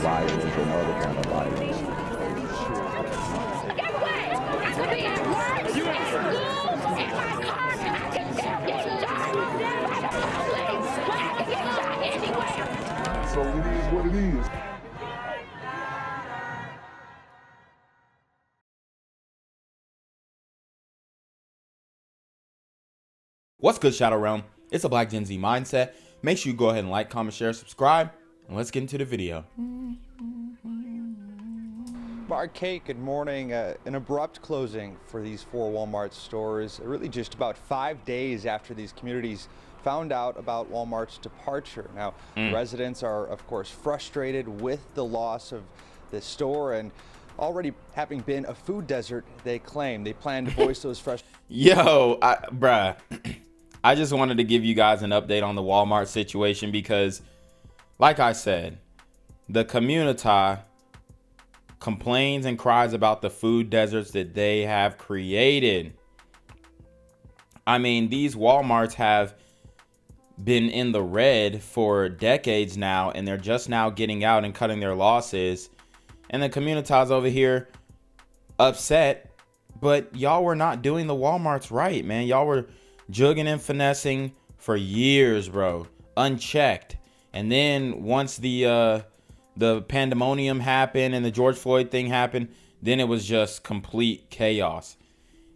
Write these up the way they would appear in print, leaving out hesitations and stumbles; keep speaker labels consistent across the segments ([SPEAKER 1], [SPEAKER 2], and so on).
[SPEAKER 1] violence and other kind of violence.
[SPEAKER 2] Get away! I could be at work, at school, in my car, and I can still get shot by the police. But I can get shot anywhere.
[SPEAKER 3] So it is what it is.
[SPEAKER 4] What's good, Shadow Realm? It's a Black Gen Z mindset. Make sure you go ahead and like, comment, share, subscribe, and let's get into the video.
[SPEAKER 5] Mark Kate, good morning. An abrupt closing for these 4 Walmart stores, really just about 5 days after these communities found out about Walmart's departure. Now, residents are, of course, frustrated with the loss of this store, and already having been a food desert, they claim. They plan to voice those frustrations.
[SPEAKER 4] Yo, bruh, I just wanted to give you guys an update on the Walmart situation because, like I said, the community complains and cries about the food deserts that they have created. I mean, these Walmarts have been in the red for decades now, and they're just now getting out and cutting their losses. And the community's over here upset, but y'all were not doing the Walmarts right, man. Y'all were jugging and finessing for years, bro, unchecked. And then once the pandemonium happened and the George Floyd thing happened, then it was just complete chaos.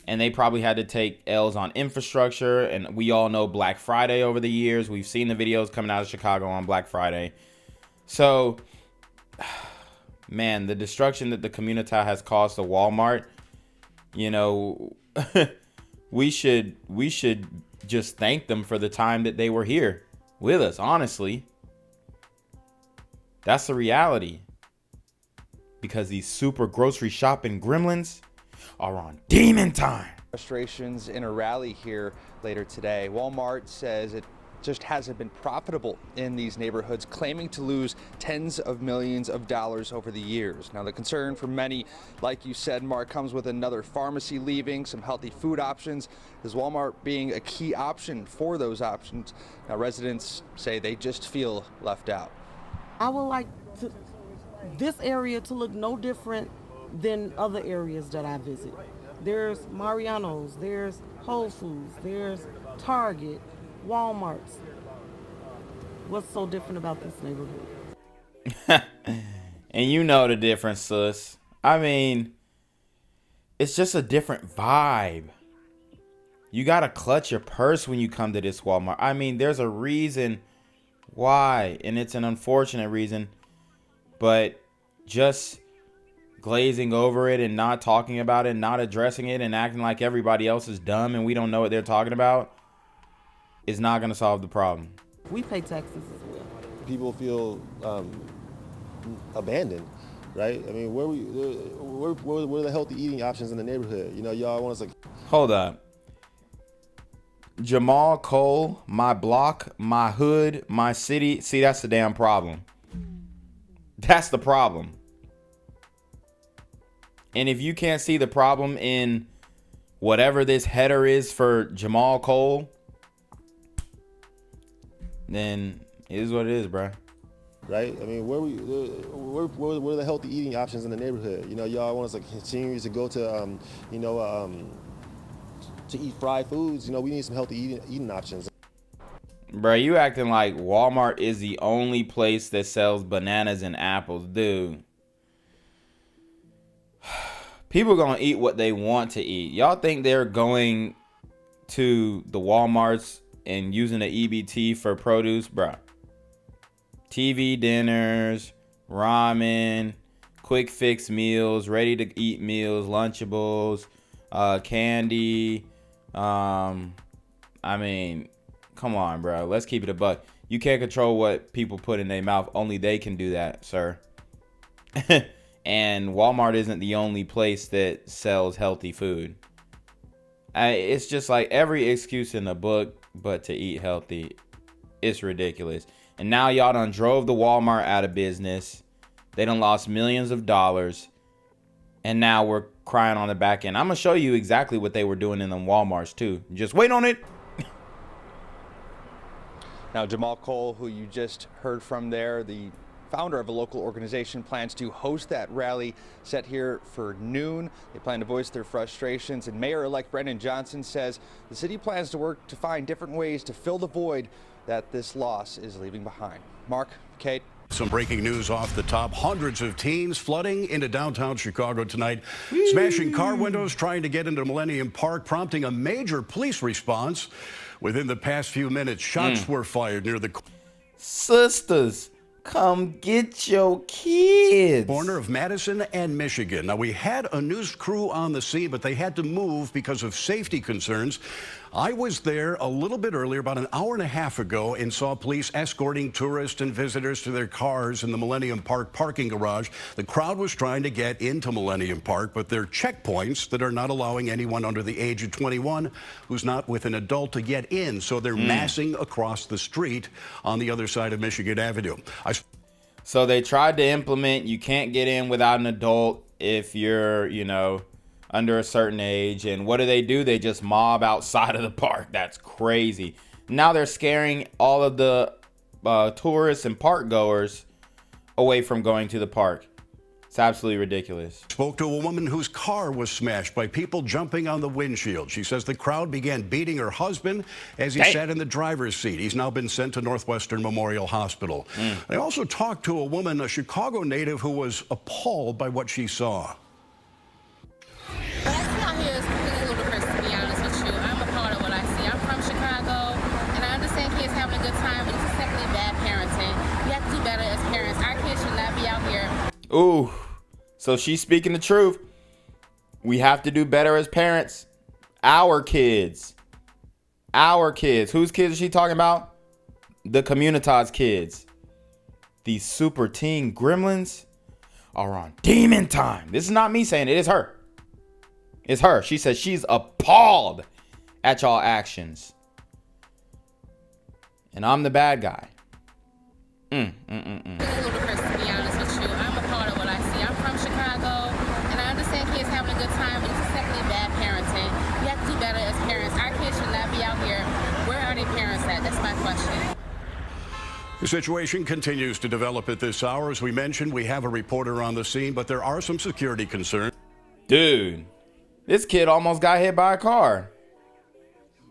[SPEAKER 4] And they probably had to take L's on infrastructure. And we all know Black Friday over the years. We've seen the videos coming out of Chicago on Black Friday. So, man, the destruction that the community has caused to Walmart, you know, we should just thank them for the time that they were here with us, honestly. That's the reality. Because these super grocery shopping gremlins are on demon time.
[SPEAKER 5] Frustrations in a rally here later today. Walmart says it just hasn't been profitable in these neighborhoods, claiming to lose tens of millions of dollars over the years. Now, the concern for many, like you said, Mark, comes with another pharmacy leaving, some healthy food options, as Walmart being a key option for those options. Now, residents say they just feel left out.
[SPEAKER 6] I would like this area to look no different than other areas that I visit. There's Mariano's, there's Whole Foods, there's Target, Walmart's. What's so different about this neighborhood?
[SPEAKER 4] And you know the difference, sis. I mean, it's just a different vibe. You gotta clutch your purse when you come to this Walmart. I mean, there's a reason why, and it's an unfortunate reason, but just glazing over it and not talking about it, not addressing it, and acting like everybody else is dumb and we don't know what they're talking about is not going to solve the problem.
[SPEAKER 6] We pay taxes as well.
[SPEAKER 7] People feel abandoned, right? I mean, where are the healthy eating options in the neighborhood? You know, y'all want us to...
[SPEAKER 4] Hold up. Jamal Cole, my block, my hood, my city. See, that's the damn problem. That's the problem. And if you can't see the problem in whatever this header is for Jamal Cole, then it is what it is, bro.
[SPEAKER 7] Right? I mean, where are the healthy eating options in the neighborhood? You know, y'all want us to continue to go to, to eat fried foods. You know, we need some healthy eating options.
[SPEAKER 4] Bro, you acting like Walmart is the only place that sells bananas and apples, dude. People gonna eat what they want to eat. Y'all think they're going to the Walmarts and using the EBT for produce, bro? TV dinners, ramen, quick fix meals, ready to eat meals, Lunchables, candy. I mean, come on, bro. Let's keep it a buck. You can't control what people put in their mouth. Only they can do that, sir. And Walmart isn't the only place that sells healthy food. It's just like every excuse in the book but to eat healthy. It's ridiculous. And now y'all done drove the Walmart out of business. They done lost millions of dollars. And now we're crying on the back end. I'm going to show you exactly what they were doing in the Walmarts too. Just wait on it.
[SPEAKER 5] Now, Jamal Cole, who you just heard from there, the founder of a local organization, plans to host that rally set here for noon. They plan to voice their frustrations, and Mayor-elect Brendan Johnson says the city plans to work to find different ways to fill the void that this loss is leaving behind. Mark, Kate.
[SPEAKER 3] Some breaking news off the top. Hundreds of teens flooding into downtown Chicago tonight, smashing car windows, trying to get into Millennium Park, prompting a major police response. Within the past few minutes, shots were fired near the
[SPEAKER 4] Sisters, come get your kids.
[SPEAKER 3] corner of Madison and Michigan. Now, we had a news crew on the scene, but they had to move because of safety concerns. I was there a little bit earlier, about an hour and a half ago, and saw police escorting tourists and visitors to their cars in the Millennium Park parking garage. The crowd was trying to get into Millennium Park, but there are checkpoints that are not allowing anyone under the age of 21 who's not with an adult to get in. So they're massing across the street on the other side of Michigan Avenue.
[SPEAKER 4] So they tried to implement you can't get in without an adult if you're, under a certain age. And what do? They just mob outside of the park. That's crazy. Now they're scaring all of the tourists and park goers away from going to the park. It's absolutely ridiculous.
[SPEAKER 3] Spoke to a woman whose car was smashed by people jumping on the windshield. She says the crowd began beating her husband as he sat in the driver's seat. He's now been sent to Northwestern Memorial Hospital. I also talked to a woman, a Chicago native, who was appalled by what she saw.
[SPEAKER 8] What I see out here is completely ludicrous, to be honest with you. I'm appalled at what I see. I'm from Chicago, and I understand kids having a good time, but it's simply bad parenting. We have to do better as parents. Our kids should not be out here.
[SPEAKER 4] Ooh, so she's speaking the truth. We have to do better as parents. Our kids. Whose kids is she talking about? The Communitas kids. These super teen gremlins are on demon time. This is not me saying it. It's her. It's her. She says she's appalled at y'all actions. And I'm the bad guy.
[SPEAKER 8] Ludicrous, to be honest with you. I'm appalled at what I see. I'm from Chicago, and I understand kids having a good time, but it's simply bad parenting. We have to do better as parents. Our kids should not be out here. Where are their parents at? That's my question.
[SPEAKER 3] The situation continues to develop at this hour. As we mentioned, we have a reporter on the scene, but there are some security concerns.
[SPEAKER 4] Dude, this kid almost got hit by a car.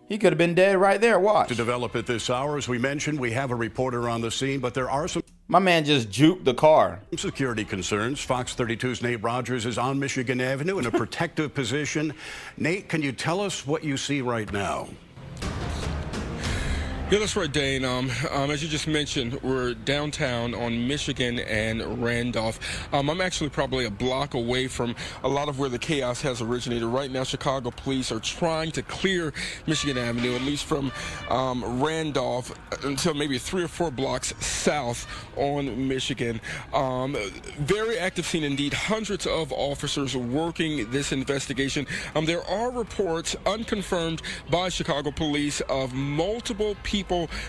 [SPEAKER 4] He could have been dead right there. Watch.
[SPEAKER 3] To develop at this hour, as we mentioned, we have a reporter on the scene, but there are some...
[SPEAKER 4] My man just juked the car.
[SPEAKER 3] Security concerns. Fox 32's Nate Rogers is on Michigan Avenue in a protective position. Nate, can you tell us what you see right now?
[SPEAKER 9] Yeah, that's right, Dane. As you just mentioned, we're downtown on Michigan and Randolph. I'm actually probably a block away from a lot of where the chaos has originated. Right now, Chicago police are trying to clear Michigan Avenue, at least from Randolph until maybe 3 or 4 blocks south on Michigan. Very active scene indeed. Hundreds of officers working this investigation. There are reports, unconfirmed by Chicago police, of multiple people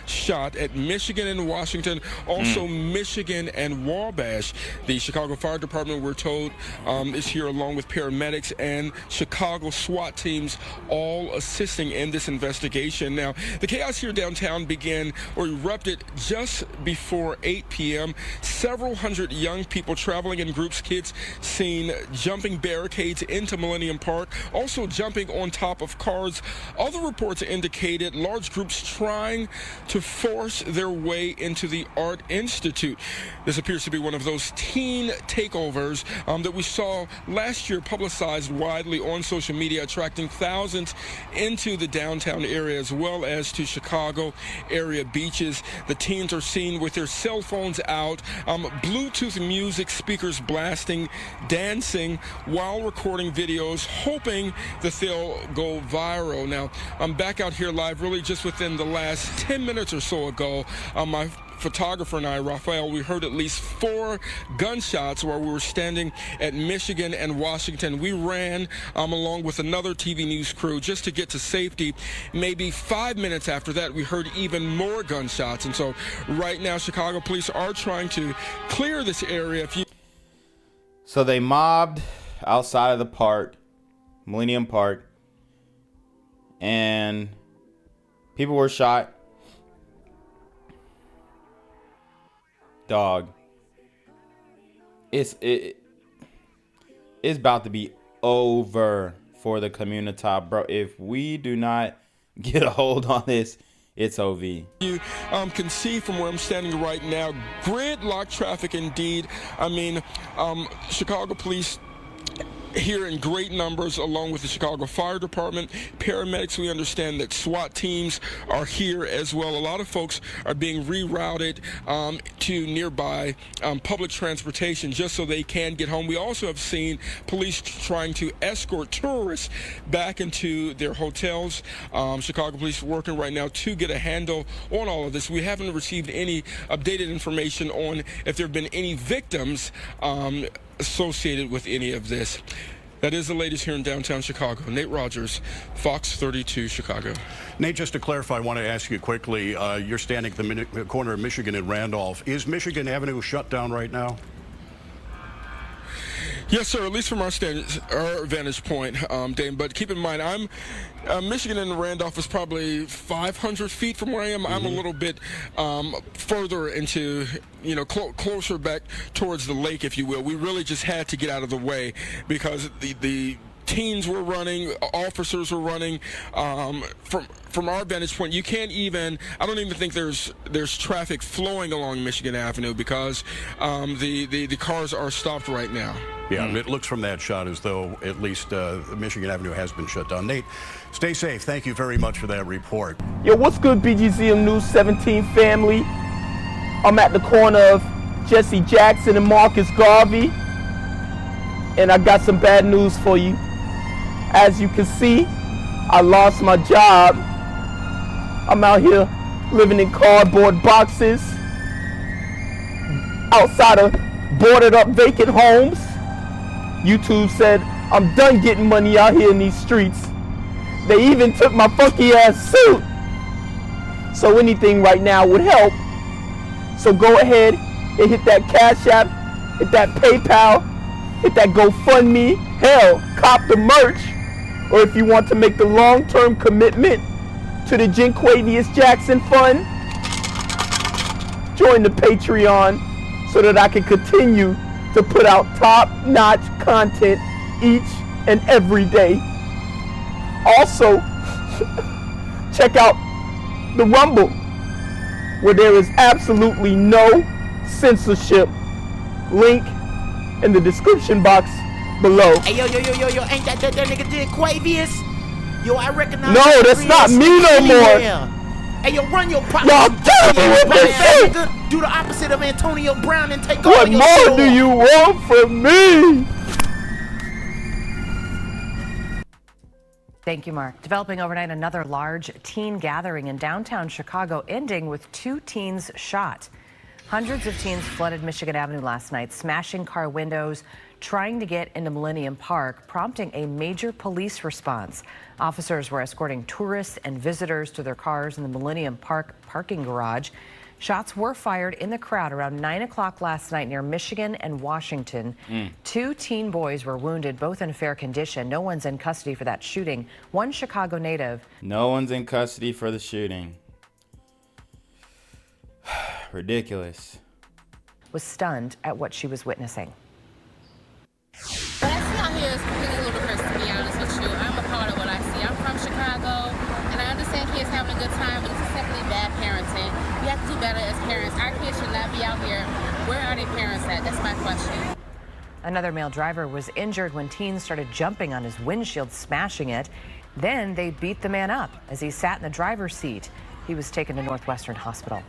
[SPEAKER 9] shot at Michigan and Washington, also Michigan and Wabash. The Chicago Fire Department, we're told, is here along with paramedics and Chicago SWAT teams, all assisting in this investigation. Now, the chaos here downtown began or erupted just before 8 p.m. Several hundred young people traveling in groups, kids seen jumping barricades into Millennium Park, also jumping on top of cars. Other reports indicated large groups trying to force their way into the Art Institute. This appears to be one of those teen takeovers that we saw last year, publicized widely on social media, attracting thousands into the downtown area as well as to Chicago area beaches. The teens are seen with their cell phones out, Bluetooth music speakers blasting, dancing while recording videos, hoping that they'll go viral. Now, I'm back out here live really just within the last 10 minutes or so ago. My photographer and I, Raphael, we heard at least 4 gunshots while we were standing at Michigan and Washington. We ran along with another TV news crew just to get to safety. Maybe 5 minutes after that, we heard even more gunshots. And so right now, Chicago police are trying to clear this area.
[SPEAKER 4] So they mobbed outside of the park, Millennium Park, and people were shot. Dog. it's about to be over for the community, bro. If we do not get a hold on this, it's OV.
[SPEAKER 9] You can see from where I'm standing right now, gridlock traffic indeed. I mean, Chicago police here in great numbers, along with the Chicago Fire Department, paramedics. We understand that SWAT teams are here as well. A lot of folks are being rerouted to nearby public transportation just so they can get home. We also have seen police trying to escort tourists back into their hotels. Chicago police working right now to get a handle on all of this. We haven't received any updated information on if there have been any victims associated with any of this. That is the latest here in downtown Chicago. Nate Rogers, Fox 32, Chicago.
[SPEAKER 3] Nate, just to clarify, I want to ask you quickly, you're standing at the corner of Michigan and Randolph. Is Michigan Avenue shut down right now?
[SPEAKER 9] Yes, sir, at least from our vantage point, Dane. But keep in mind, Michigan and Randolph is probably 500 feet from where I am. I'm a little bit further into, closer back towards the lake, if you will. We really just had to get out of the way because the teens were running, officers were running. From our vantage point, you can't even, I don't even think there's traffic flowing along Michigan Avenue because the cars are stopped right now.
[SPEAKER 3] Yeah, it looks from that shot as though at least Michigan Avenue has been shut down. Nate, stay safe. Thank you very much for that report.
[SPEAKER 10] Yo, what's good, BGZM News 17 family? I'm at the corner of Jesse Jackson and Marcus Garvey, and I got some bad news for you. As you can see, I lost my job. I'm out here living in cardboard boxes outside of boarded up vacant homes. YouTube said I'm done getting money out here in these streets. They even took my funky ass suit. So anything right now would help. So go ahead and hit that Cash App, hit that PayPal, hit that GoFundMe. Hell, cop the merch. Or if you want to make the long-term commitment to the Jinquavius Jackson Fund, join the Patreon so that I can continue to put out top-notch content each and every day. Also, check out the Rumble, where there is absolutely no censorship. Link in the description box below.
[SPEAKER 11] Hey, yo, ain't that nigga Jinquavius? Yo, I recognize.
[SPEAKER 10] No, that's not me no more.
[SPEAKER 11] Hey, yo, run your pocket.
[SPEAKER 10] Y'all killing me with this shit.
[SPEAKER 11] Do the opposite of Antonio Brown and take all
[SPEAKER 10] What
[SPEAKER 11] your
[SPEAKER 10] more do you want from me?
[SPEAKER 12] Thank you, Mark. Developing overnight, another large teen gathering in downtown Chicago ending with 2 teens shot. Hundreds of teens flooded Michigan Avenue last night, smashing car windows, trying to get into Millennium Park, prompting a major police response. Officers were escorting tourists and visitors to their cars in the Millennium Park parking garage. Shots were fired in the crowd around 9 o'clock last night near Michigan and Washington. 2 teen boys were wounded, both in fair condition. No one's in custody for that shooting. One Chicago native.
[SPEAKER 4] No one's in custody for the shooting. Ridiculous.
[SPEAKER 12] Was stunned at what she was witnessing.
[SPEAKER 8] What I see out here is completely ludicrous, to be honest with you. I'm a part of what I see. I'm from Chicago, and I understand kids having a good time, but this is simply bad parenting. We have to do better as parents. Our kids should not be out here. Where are their parents at? That's my question.
[SPEAKER 12] Another male driver was injured when teens started jumping on his windshield, smashing it. Then they beat the man up as he sat in the driver's seat. He was taken to Northwestern Hospital.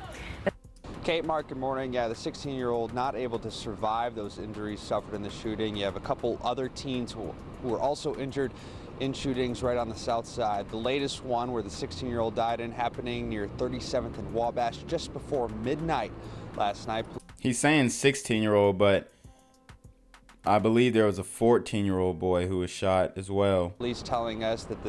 [SPEAKER 5] Kate, Mark, good morning. Yeah, the 16-year-old not able to survive those injuries suffered in the shooting. You have a couple other teens who were also injured in shootings right on the south side. The latest one, where the 16-year-old died in, happening near 37th and Wabash just before midnight last night.
[SPEAKER 4] He's saying 16-year-old, but I believe there was a 14-year-old boy who was shot as well.
[SPEAKER 5] Police telling us that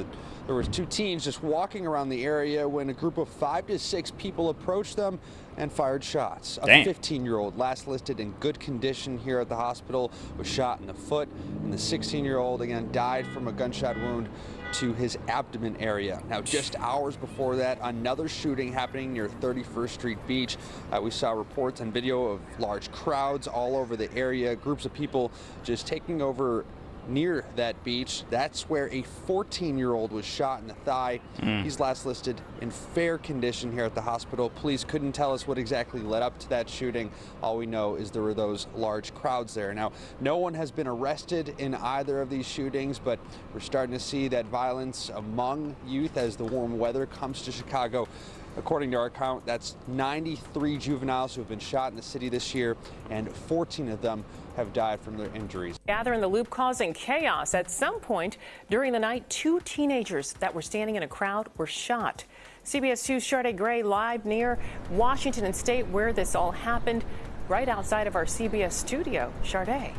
[SPEAKER 5] There were 2 teens just walking around the area when a group of 5 to 6 people approached them and fired shots. A 15-year-old, last listed in good condition here at the hospital, was shot in the foot, and the 16-year-old again died from a gunshot wound to his abdomen area. Now, just hours before that, another shooting happening near 31st Street Beach. We saw reports and video of large crowds all over the area, groups of people just taking over near that beach. That's where a 14-year-old was shot in the thigh. He's last listed in fair condition here at the hospital. Police couldn't tell us what exactly led up to that shooting. All we know is there were those large crowds there. Now, no one has been arrested in either of these shootings, but we're starting to see that violence among youth as the warm weather comes to Chicago. According to our count, that's 93 juveniles who have been shot in the city this year, and 14 of them have died from their injuries.
[SPEAKER 13] Gather in the loop causing chaos. At some point during the night, 2 teenagers that were standing in a crowd were shot. CBS 2's Sade Gray live near Washington and State where this all happened, right outside of our CBS studio. Sade.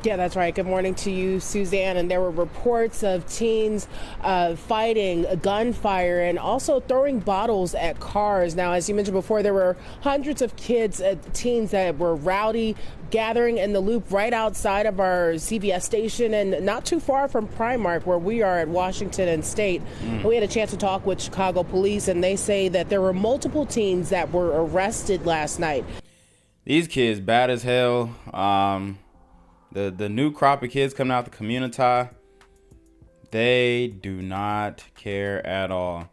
[SPEAKER 14] Yeah, that's right. Good morning to you, Suzanne. And there were reports of teens fighting, gunfire, and also throwing bottles at cars. Now, as you mentioned before, there were hundreds of kids, teens that were rowdy, gathering in the loop right outside of our CBS station and not too far from Primark, where we are at Washington and State. We had a chance to talk with Chicago police, and they say that there were multiple teens that were arrested last night.
[SPEAKER 4] These kids bad as hell. The new crop of kids coming out the community, they do not care at all.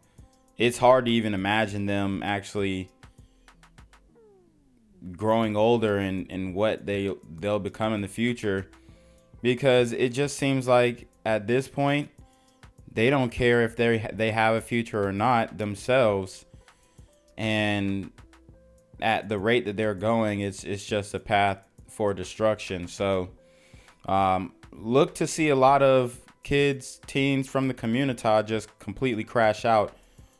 [SPEAKER 4] It's hard to even imagine them actually growing older and what they'll become in the future, because it just seems like at this point they don't care if they have a future or not themselves, and at the rate that they're going, it's just a path for destruction. So look to see a lot of teens from the community just completely crash out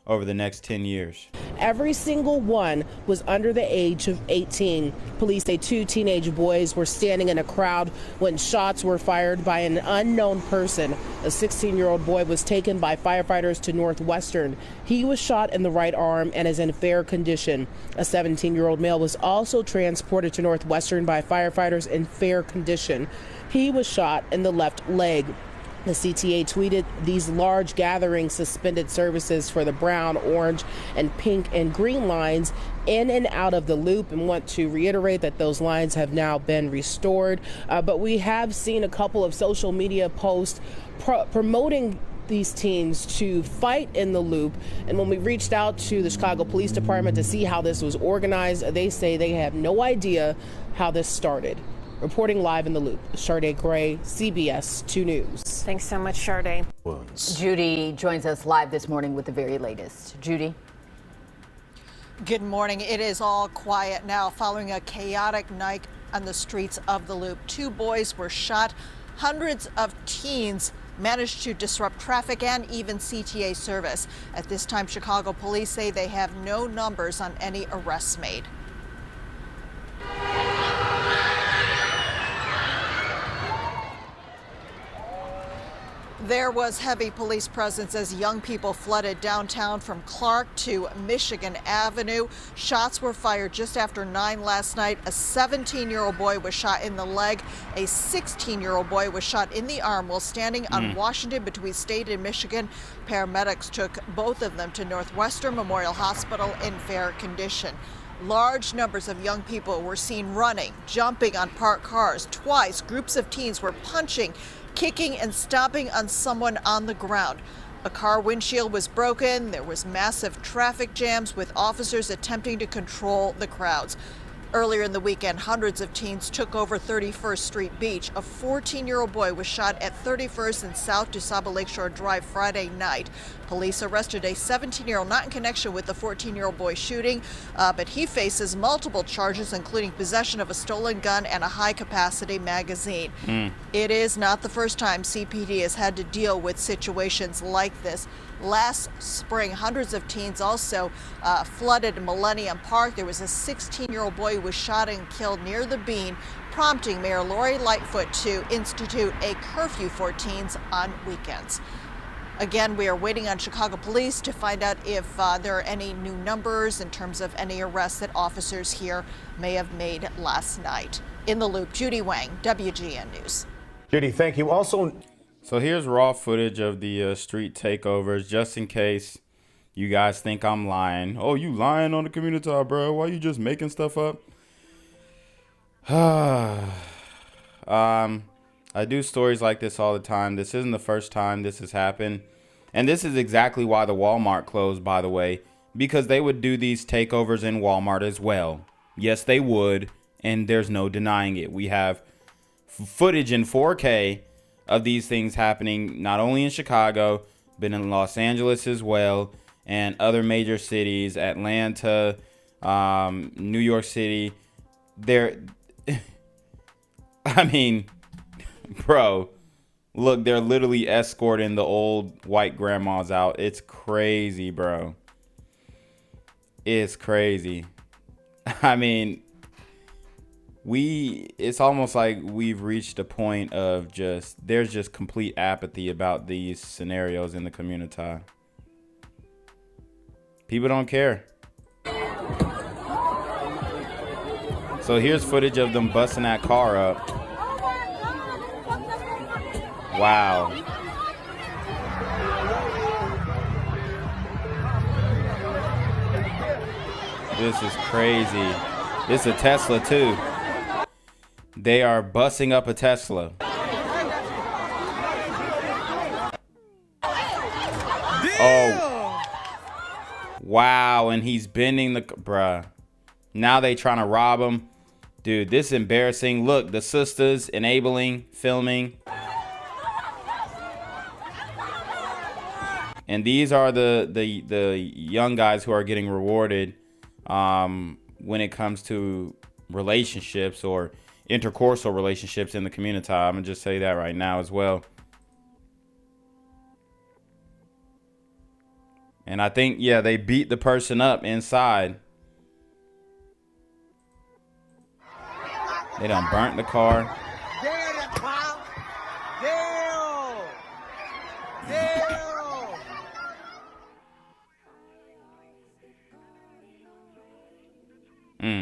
[SPEAKER 4] over the next 10 years.
[SPEAKER 14] Every single one was under the age of 18. Police say 2 teenage boys were standing in a crowd when shots were fired by an unknown person. A 16-year-old boy was taken by firefighters to Northwestern. He was shot in the right arm and is in fair condition. A 17-year-old male was also transported to Northwestern by firefighters in fair condition. He was shot in the left leg. The CTA tweeted these large gatherings suspended services for the brown, orange, and pink and green lines in and out of the loop, and want to reiterate that those lines have now been restored. But we have seen a couple of social media posts promoting these teens to fight in the loop. And when we reached out to the Chicago Police Department to see how this was organized, they say they have no idea how this started. Reporting live in the loop, Sade Gray, CBS 2 News.
[SPEAKER 13] Thanks so much, Sade.
[SPEAKER 15] Judy joins us live this morning with the very latest. Judy.
[SPEAKER 16] Good morning. It is all quiet now following a chaotic night on the streets of the loop. 2 boys were shot. Hundreds of teens managed to disrupt traffic and even CTA service. At this time, Chicago police say they have no numbers on any arrests made. There was heavy police presence as young people flooded downtown from Clark to Michigan Avenue. Shots were fired just after 9 last night. A 17-year-old boy was shot in the leg. A 16-year-old boy was shot in the arm while standing on Washington between State and Michigan. Paramedics took both of them to Northwestern Memorial Hospital in fair condition. Large numbers of young people were seen running, jumping on parked cars. Twice, groups of teens were punching, kicking and stomping on someone on the ground. A car windshield was broken. There was massive traffic jams with officers attempting to control the crowds. Earlier in the weekend, hundreds of teens took over 31st Street Beach. A 14-year-old boy was shot at 31st and South DuSable Lakeshore Drive Friday night. Police arrested a 17-year-old not in connection with the 14-year-old boy shooting, but he faces multiple charges, including possession of a stolen gun and a high-capacity magazine. It is not the first time CPD has had to deal with situations like this. Last spring, hundreds of teens also flooded Millennium Park. There was a 16-year-old boy who was shot and killed near the Bean, prompting Mayor Lori Lightfoot to institute a curfew for teens on weekends. Again, we are waiting on Chicago police to find out if there are any new numbers in terms of any arrests that officers here may have made last night. In the Loop, Judy Wang, WGN News.
[SPEAKER 17] Judy, thank you. Also,
[SPEAKER 4] so here's raw footage of the street takeovers, just in case you guys think I'm lying. Oh, you lying on the community, bro? Why you just making stuff up? I do stories like this all the time. This isn't the first time this has happened. And this is exactly why the Walmart closed, by the way, because they would do these takeovers in Walmart as well. Yes, they would. And there's no denying it. We have footage in 4K of these things happening, not only in Chicago, but in Los Angeles as well, and other major cities, Atlanta, New York City. I mean, bro, look, they're literally escorting the old white grandmas out. It's crazy, bro. It's crazy. I mean, it's almost like we've reached a point of there's just complete apathy about these scenarios in the community. People don't care. So here's footage of them busting that car up. Wow. This is crazy. It's a Tesla too. They are busting up a Tesla. Oh. Wow, and he's bending the... Bruh. Now they trying to rob him. Dude, this is embarrassing. Look, the sisters enabling, filming. And these are the young guys who are getting rewarded when it comes to relationships or intercoursal relationships in the community. I'm gonna just say that right now as well. And I think, yeah, they beat the person up inside. They done burnt the car.
[SPEAKER 18] Oh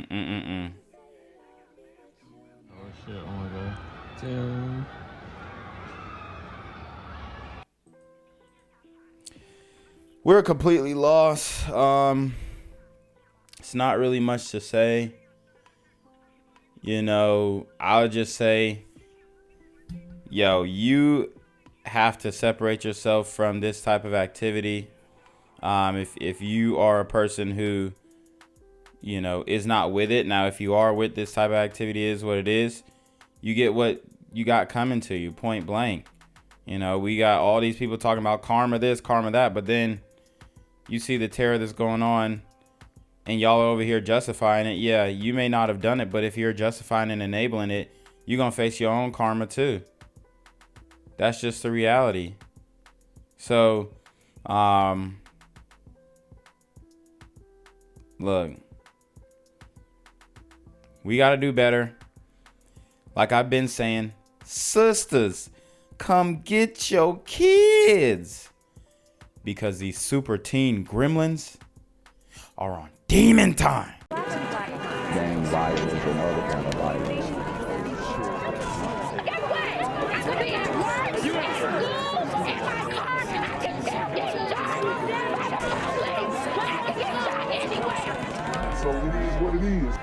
[SPEAKER 18] shit, oh my god. Damn.
[SPEAKER 4] We're completely lost. It's not really much to say. You know, I'll just say, yo, you have to separate yourself from this type of activity. If you are a person who, you know, is not with it. Now, if you are with this type of activity, is what it is. You get what you got coming to you, point blank. You know, we got all these people talking about karma this, karma that, but then you see the terror that's going on and y'all are over here justifying it. Yeah, you may not have done it, but if you're justifying and enabling it, you're going to face your own karma too. That's just the reality. So, look, we got to do better. Like I've been saying, sisters, come get your kids. Because these super teen gremlins are on demon time.
[SPEAKER 1] Gang violence and other kind of violence.
[SPEAKER 2] So it is what it is.